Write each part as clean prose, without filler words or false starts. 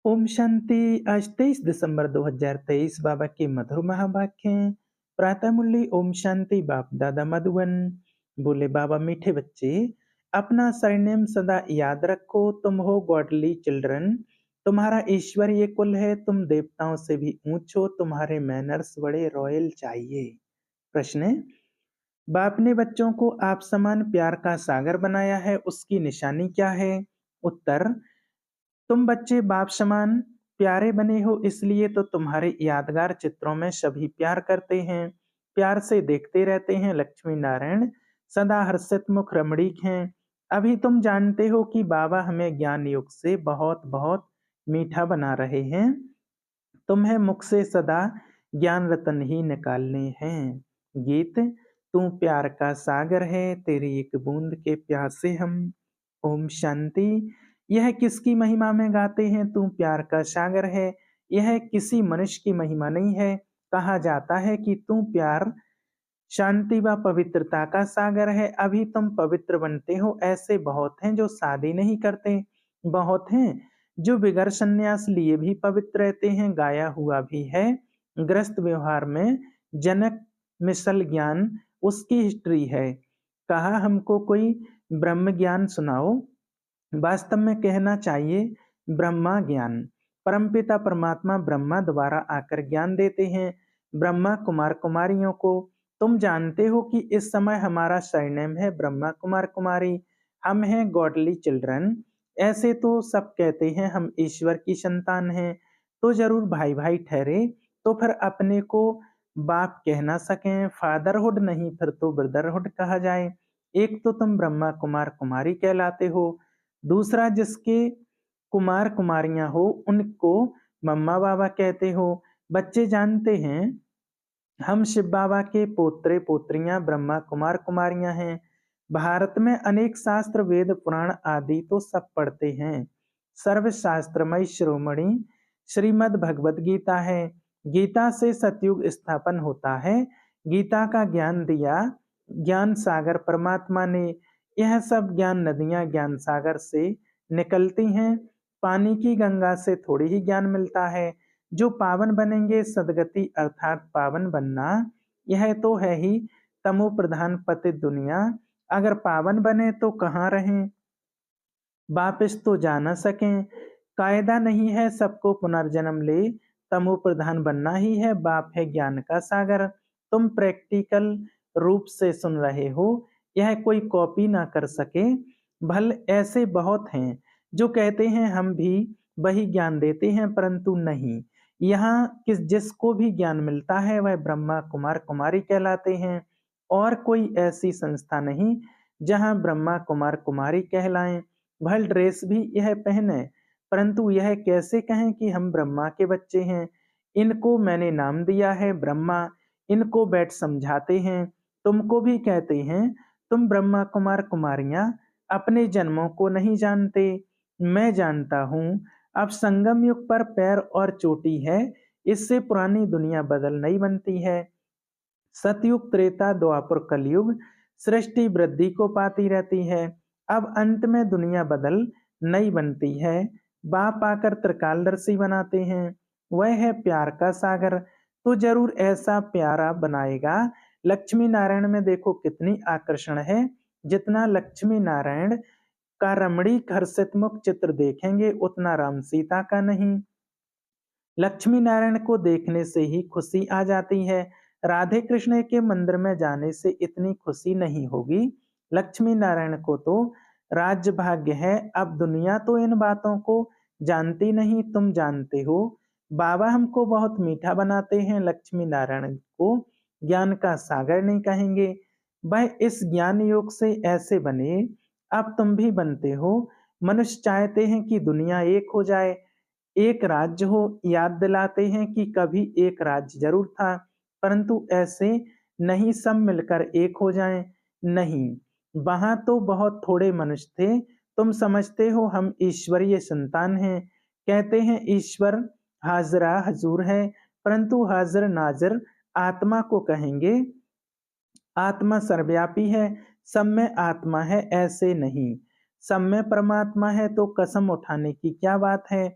ओम शांति। आज 23 दिसंबर 2023 बाबा के मधुर महावाक्य हैं। प्रातः मुरली। ओम शांति। बाप दादा मधुबन। बोले बाबा, मीठे बच्चे, अपना सरनेम सदा याद रखो। तुम हो गॉडली चिल्ड्रन। तुम्हारा ईश्वरीय कुल है। तुम देवताओं से भी ऊंच हो। तुम्हारे मैनर्स बड़े रॉयल चाहिए। प्रश्न है, बाप ने बच्चों को आप समान प्यार का सागर बनाया है, उसकी निशानी क्या है? उत्तर, तुम बच्चे बाप समान प्यारे बने हो, इसलिए तो तुम्हारे यादगार चित्रों में सभी प्यार करते हैं, प्यार से देखते रहते हैं। लक्ष्मी नारायण सदा हर्षित मुख रमणीक हैं। अभी तुम जानते हो कि बाबा हमें ज्ञान युग से बहुत बहुत मीठा बना रहे हैं। तुम्हें मुख से सदा ज्ञान रतन ही निकालने हैं। गीत। तू प्यार का सागर है, तेरी एक बूंद के प्यासे हम। ओम शांति। यह किसकी महिमा में गाते हैं? तू प्यार का सागर है, यह किसी मनुष्य की महिमा नहीं है। कहा जाता है कि तू प्यार, शांति व पवित्रता का सागर है। अभी तुम पवित्र बनते हो। ऐसे बहुत हैं जो शादी नहीं करते, बहुत हैं जो बिगर संन्यास लिए भी पवित्र रहते हैं। गाया हुआ भी है, गृहस्थ व्यवहार में जनक मिसल ज्ञान उसकी हिस्ट्री है। कहा हमको कोई ब्रह्म ज्ञान सुनाओ। वास्तव में कहना चाहिए ब्रह्मा ज्ञान। परमपिता परमात्मा ब्रह्मा द्वारा आकर ज्ञान देते हैं ब्रह्मा कुमार कुमारियों को। तुम जानते हो कि इस समय हमारा सरनेम है ब्रह्मा कुमार कुमारी। हम हैं गॉडली चिल्ड्रन। ऐसे तो सब कहते हैं हम ईश्वर की संतान हैं, तो जरूर भाई भाई ठहरे, तो फिर अपने को बाप कह ना सकें। फादरहुड नहीं, फिर तो ब्रदरहुड कहा जाए। एक तो तुम ब्रह्मा कुमार कुमारी कहलाते हो, दूसरा जिसके कुमार कुमारियां हो उनको मम्मा बाबा कहते हो। बच्चे जानते हैं हम शिव बाबा के पोत्रे पोत्रियां ब्रह्मा कुमार कुमारियां हैं। भारत में अनेक शास्त्र वेद पुराण आदि तो सब पढ़ते हैं। सर्व शास्त्रमय शिरोमणि श्रीमद् भगवत गीता है। गीता से सतयुग स्थापन होता है। गीता का ज्ञान दिया ज्ञान सागर परमात्मा ने। यह सब ज्ञान नदियां ज्ञान सागर से निकलती हैं। पानी की गंगा से थोड़ी ही ज्ञान मिलता है। जो पावन बनेंगे सदगति अर्थात पावन बनना, यह तो है ही तमो प्रधान पति दुनिया। अगर पावन बने तो कहाँ रहें, वापिस तो जा न सकें। कायदा नहीं है सबको पुनर्जन्म ले, तमो प्रधान बनना ही है। बाप है ज्ञान का सागर। तुम प्रैक्टिकल रूप से सुन रहे हो, यह कोई कॉपी ना कर सके। भल ऐसे बहुत हैं जो कहते हैं हम भी वही ज्ञान देते हैं, परंतु नहीं। यहाँ किस जिसको भी ज्ञान मिलता है वह ब्रह्मा कुमार कुमारी कहलाते हैं, और कोई ऐसी संस्था नहीं जहाँ ब्रह्मा कुमार कुमारी कहलाएं। भल ड्रेस भी यह पहने, परंतु यह कैसे कहें कि हम ब्रह्मा के बच्चे हैं। इनको मैंने नाम दिया है ब्रह्मा, इनको बैठ समझाते हैं। तुमको भी कहते हैं तुम ब्रह्मा कुमार कुमारियां अपने जन्मों को नहीं जानते, मैं जानता हूँ। अब संगम युग पर पैर और चोटी है, इससे पुरानी दुनिया बदल नहीं बनती है। सतयुग त्रेता द्वापर कलयुग सृष्टि वृद्धि को पाती रहती है। अब अंत में दुनिया बदल नई बनती है। बाप आकर त्रिकालदर्शी बनाते हैं। वह है प्यार का सागर, तो जरूर ऐसा प्यारा बनाएगा। लक्ष्मी नारायण में देखो कितनी आकर्षण है। जितना लक्ष्मी नारायण का रमणीक हर्षित मुख चित्र देखेंगे उतना राम सीता का नहीं। लक्ष्मी नारायण को देखने से ही खुशी आ जाती है। राधे कृष्ण के मंदिर में जाने से इतनी खुशी नहीं होगी। लक्ष्मी नारायण को तो राज्य भाग्य है। अब दुनिया तो इन बातों को जानती नहीं, तुम जानते हो। बाबा हमको बहुत मीठा बनाते हैं। लक्ष्मी नारायण को ज्ञान का सागर नहीं कहेंगे। वह इस ज्ञान योग से ऐसे बने, अब तुम भी बनते हो। मनुष्य चाहते हैं कि दुनिया एक हो जाए, एक राज्य हो। याद दिलाते हैं कि कभी एक राज्य जरूर था, परंतु ऐसे नहीं सब मिलकर एक हो जाएं। नहीं, वहां तो बहुत थोड़े मनुष्य थे। तुम समझते हो हम ईश्वरीय संतान हैं। कहते हैं ईश्वर हाजरा हजूर है, परंतु हाजिर नाजिर आत्मा को कहेंगे। आत्मा सर्वव्यापी है, सब में आत्मा है ऐसे नहीं। सब में परमात्मा है, तो कसम उठाने की क्या बात है।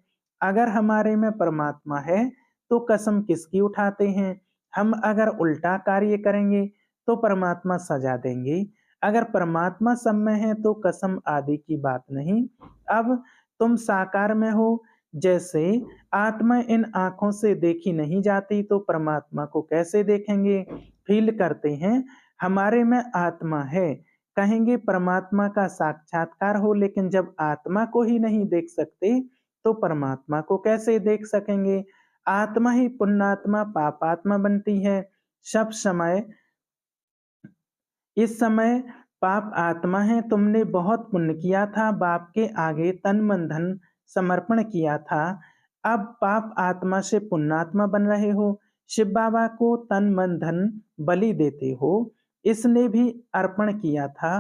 अगर हमारे में परमात्मा है तो कसम किसकी उठाते हैं? हम अगर उल्टा कार्य करेंगे तो परमात्मा सजा देंगे। अगर परमात्मा सब में है तो कसम आदि की बात नहीं। अब तुम साकार में हो, जैसे आत्मा इन आंखों से देखी नहीं जाती तो परमात्मा को कैसे देखेंगे? फील करते हैं हमारे में आत्मा है, कहेंगे परमात्मा का साक्षात्कार हो, लेकिन जब आत्मा को ही नहीं देख सकते तो परमात्मा को कैसे देख सकेंगे? आत्मा ही पुण्यात्मा पापात्मा बनती है। सब समय इस समय पाप आत्मा है, तुमने बहुत पुण्य किया था, बाप के आगे तन मन धन समर्पण किया था, अब पाप आत्मा से पुण्यात्मा बन रहे हो, शिव बाबा को तन मन धन बलि देते हो। इसने भी अर्पण किया था,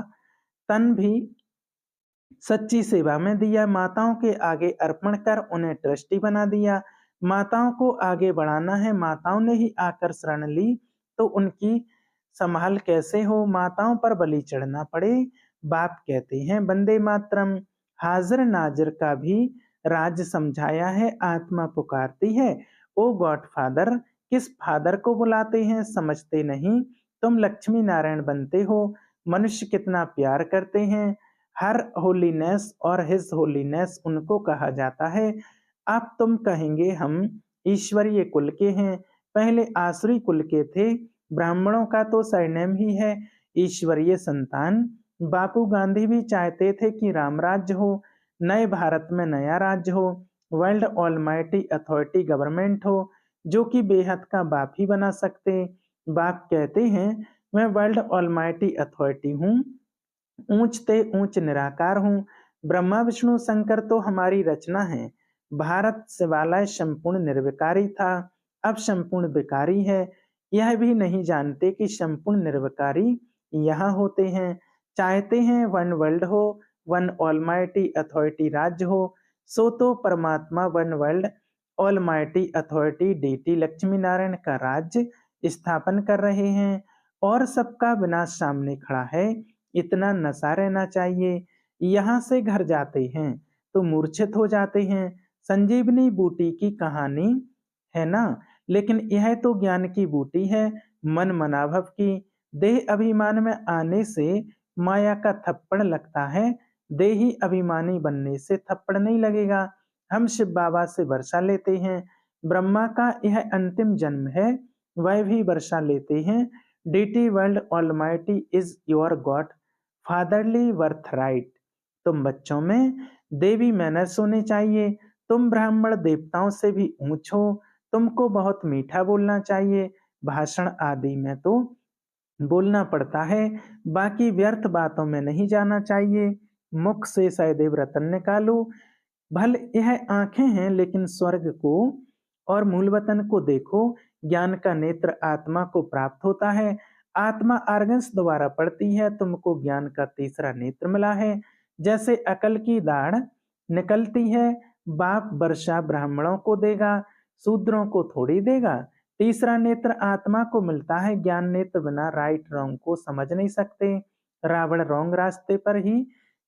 तन भी सच्ची सेवा में दिया, माताओं के आगे अर्पण कर उन्हें ट्रस्टी बना दिया। माताओं को आगे बढ़ाना है, माताओं ने ही आकर शरण ली तो उनकी संभाल कैसे हो? माताओं पर बलि चढ़ना पड़े। बाप कहते हैं वंदे मातरम। हाजिर नाजिर का भी राज समझाया है, आत्मा पुकारती है ओ गॉड फादर। किस फादर को बुलाते हैं समझते नहीं, तुम लक्ष्मी नारायण बनते हो। मनुष्य कितना प्यार करते हैं, हर होलीनेस और हिज होलीनेस उनको कहा जाता है। अब तुम कहेंगे हम ईश्वरीय कुल के हैं, पहले आसुरी कुल के थे। ब्राह्मणों का तो सरनेम ही है ईश्वरीय संतान। बापू गांधी भी चाहते थे कि राम राज्य हो, नए भारत में नया राज्य हो, वर्ल्ड ऑलमाइटी अथॉरिटी गवर्नमेंट हो, जो कि बेहद का बाप ही बना सकते। बाप कहते हैं मैं वर्ल्ड ऑलमाइटी अथॉरिटी हूँ, ऊंच ते ऊंच निराकार हूँ। ब्रह्मा विष्णु शंकर तो हमारी रचना है। भारत शिवालय संपूर्ण निर्विकारी था, अब संपूर्ण विकारी है। यह भी नहीं जानते कि संपूर्ण निर्विकारी यहाँ होते हैं। चाहते हैं वन वर्ल्ड हो, वन ऑलमाइटी अथॉरिटी राज्य हो, सो तो परमात्मा one world almighty authority deity Lakshmi Narayan का राज्य स्थापन कर रहे हैं और सबका विनाश सामने खड़ा है। इतना नशा रहना चाहिए। यहाँ से घर जाते हैं तो मूर्छित हो जाते हैं। संजीवनी बूटी की कहानी है ना, लेकिन यह तो ज्ञान की बूटी है, मन मनाभव की। देह अभिमान में आने से माया का थप्पड़ लगता है, देही अभिमानी बनने से थप्पड़ नहीं लगेगा। हम शिव बाबा से वर्षा लेते हैं, ब्रह्मा का यह अंतिम जन्म है, वह भी वर्षा लेते हैं। Deity world almighty is your God, fatherly worth right. तुम बच्चों में देवी मैनर्स होने चाहिए, तुम ब्राह्मण देवताओं से भी ऊंच हो, तुमको बहुत मीठा बोलना चाहिए, भाषण आदि में तो बोलना पड़ता है, बाकी व्यर्थ बातों में नहीं जाना चाहिए। मुख से सदैव रतन निकालो। भले यह आंखें हैं लेकिन स्वर्ग को और मूल वतन को देखो। ज्ञान का नेत्र आत्मा को प्राप्त होता है, आत्मा आर्गन्स द्वारा पड़ती है, तुमको ज्ञान का तीसरा नेत्र मिला है। जैसे अकल की दाढ़ निकलती है, बाप वर्षा ब्राह्मणों को देगा, शूद्रों को थोड़ी देगा। तीसरा नेत्र आत्मा को मिलता है, ज्ञान नेत्र बिना राइट रॉन्ग को समझ नहीं सकते। रावण रॉन्ग रास्ते पर ही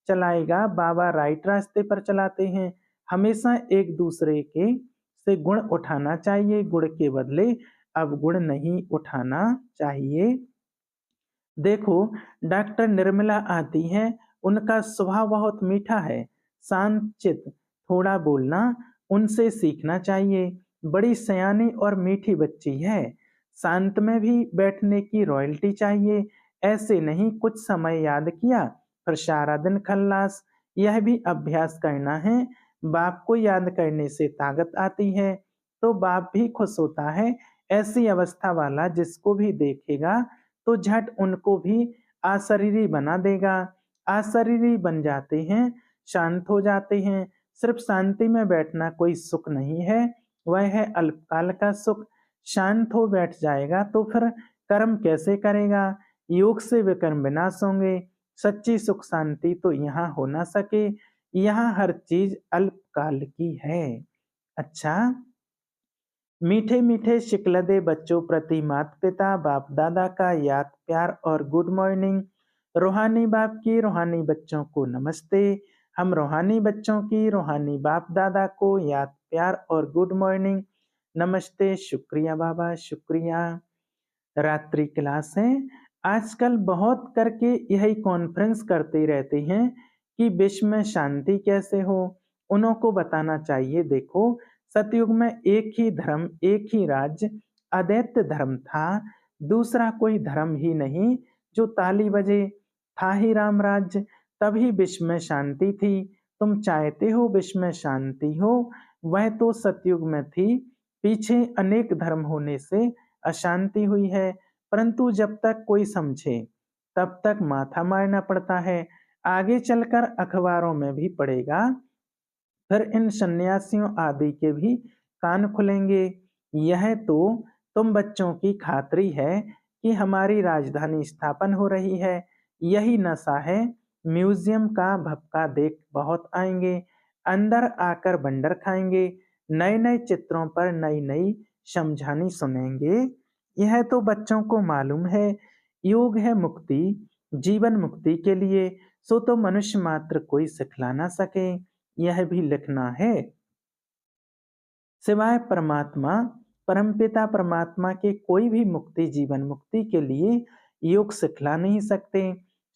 चलाएगा, बाबा राइट रास्ते पर चलाते हैं। हमेशा एक दूसरे के से गुण उठाना चाहिए, गुण के बदले अब गुण नहीं उठाना चाहिए। देखो डॉक्टर निर्मला आती हैं, उनका स्वभाव बहुत मीठा है, शांत चित्त, थोड़ा बोलना उनसे सीखना चाहिए। बड़ी सयानी और मीठी बच्ची है, शांत में भी बैठने की रॉयल्टी चाहिए। ऐसे नहीं कुछ समय याद किया फिर सारा दिन खल्लास, यह भी अभ्यास करना है। बाप को याद करने से ताकत आती है तो बाप भी खुश होता है। ऐसी अवस्था वाला जिसको भी देखेगा तो झट उनको भी अशरीरी बना देगा। अशरीरी बन जाते हैं, शांत हो जाते हैं। सिर्फ शांति में बैठना कोई सुख नहीं है, वह है अल्पकाल का सुख। शांत हो बैठ जाएगा तो फिर कर्म कैसे करेगा? योग से विकर्म विनाश होंगे। सच्ची सुख शांति तो यहाँ हो ना सके, यहाँ हर चीज अल्पकाल की है। अच्छा, मीठे मीठे शिकलदे बच्चों प्रति माता पिता बाप दादा का याद प्यार और गुड मॉर्निंग। रूहानी बाप की रूहानी बच्चों को नमस्ते। हम रूहानी बच्चों की रूहानी बाप दादा को याद प्यार और गुड मॉर्निंग, नमस्ते, शुक्रिया बाबा, शुक्रिया। रात्रि क्लास है। आजकल बहुत करके यही कॉन्फ्रेंस करते रहते हैं कि विश्व में शांति कैसे हो। उन्हों को बताना चाहिए, देखो सतयुग में एक ही धर्म, एक ही राज्य, अद्वैत धर्म था, दूसरा कोई धर्म ही नहीं। जो ताली बजे था ही राम राज्य, तभी विश्व में शांति थी। तुम चाहते हो विश्व में शांति हो, वह तो सतयुग में थी। पीछे अनेक धर्म होने से अशांति हुई है, परंतु जब तक कोई समझे तब तक माथा मारना पड़ता है। आगे चलकर अखबारों में भी पड़ेगा, फिर इन सन्यासियों आदि के भी कान खुलेंगे। यह तो तुम बच्चों की खातरी है कि हमारी राजधानी स्थापन हो रही है। यही नशा है। म्यूजियम का भपका देख बहुत आएंगे, अंदर आकर बंडर खाएंगे, नए नए चित्रों पर नई नई समझानी सुनेंगे। यह तो बच्चों को मालूम है। योग है मुक्ति, जीवन मुक्ति के लिए, सो तो मनुष्य मात्र कोई सिखला ना सके। यह भी लिखना है। सिवाय परमात्मा, परमपिता परमात्मा के कोई भी मुक्ति, जीवन मुक्ति के लिए योग सिखला नहीं सकते।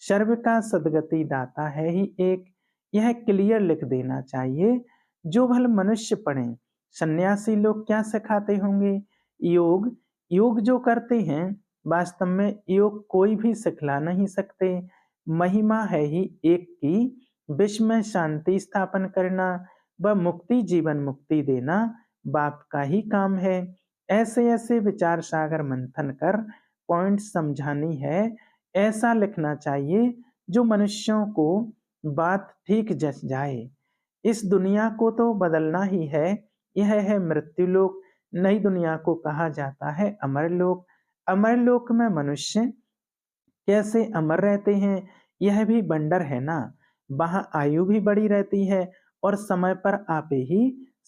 सर्व का सदगति दाता है ही एक। यह क्लियर लिख देना चाहिए। जो भल मनुष्य पढ़े, सन्यासी लोग क्या सिखाते होंगे? योग, योग जो करते हैं, वास्तव में योग कोई भी सिखला नहीं सकते। महिमा है ही एक की, विश्व में शांति स्थापन करना व मुक्ति, जीवन मुक्ति देना बाप का ही काम है। ऐसे ऐसे विचार सागर मंथन कर पॉइंट समझानी है। ऐसा लिखना चाहिए जो मनुष्यों को बात ठीक जच जाए। इस दुनिया को तो बदलना ही है। यह है मृत्युलोक। नई दुनिया को कहा जाता है अमरलोक। अमरलोक में मनुष्य कैसे अमर रहते हैं, यह भी बंडर है ना। वहां आयु भी बड़ी रहती है और समय पर आपे ही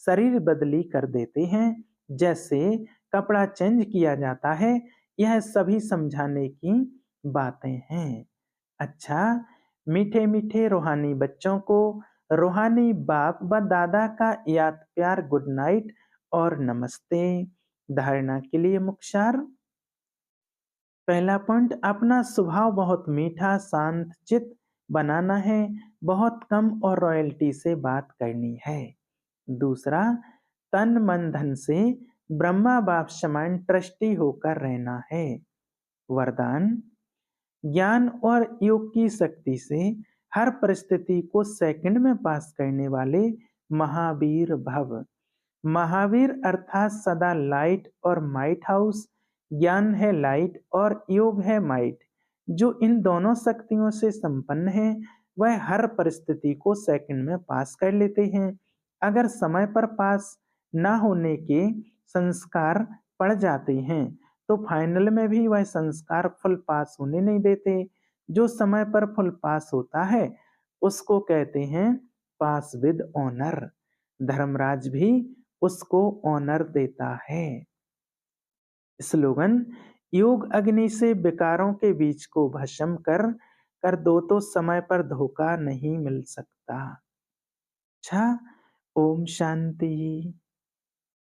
शरीर बदली कर देते हैं, जैसे कपड़ा चेंज किया जाता है। यह सभी समझाने की बातें हैं। अच्छा, मीठे मीठे रूहानी बच्चों को रूहानी बाप व दादा का याद प्यार गुड नाइट और नमस्ते। धारणा के लिए मुख्तार। पहला पॉइंट, अपना स्वभाव बहुत मीठा शांत चित बनाना है। बहुत कम और रॉयल्टी से बात करनी है। दूसरा, तन मन धन से ब्रह्मा बाप समान ट्रस्टी होकर रहना है। वरदान, ज्ञान और योग की शक्ति से हर परिस्थिति को सेकंड में पास करने वाले महावीर भव। महावीर अर्थात सदा लाइट और माइट हाउस। ज्ञान है लाइट और योग है माइट। जो इन दोनों शक्तियों से संपन्न है, वह हर परिस्थिति को सेकंड में पास कर लेते हैं। अगर समय पर पास ना होने के संस्कार पड़ जाते हैं, तो फाइनल में भी वह संस्कार फुल पास होने नहीं देते। जो समय पर फुल पास होता है, उसको कहते हैं पास विद ऑनर। धर्मराज भी उसको ऑनर देता है। स्लोगन, योग अग्नि से विकारों के बीज को भस्म कर कर दो तो समय पर धोखा नहीं मिल सकता। अच्छा, ओम शांति।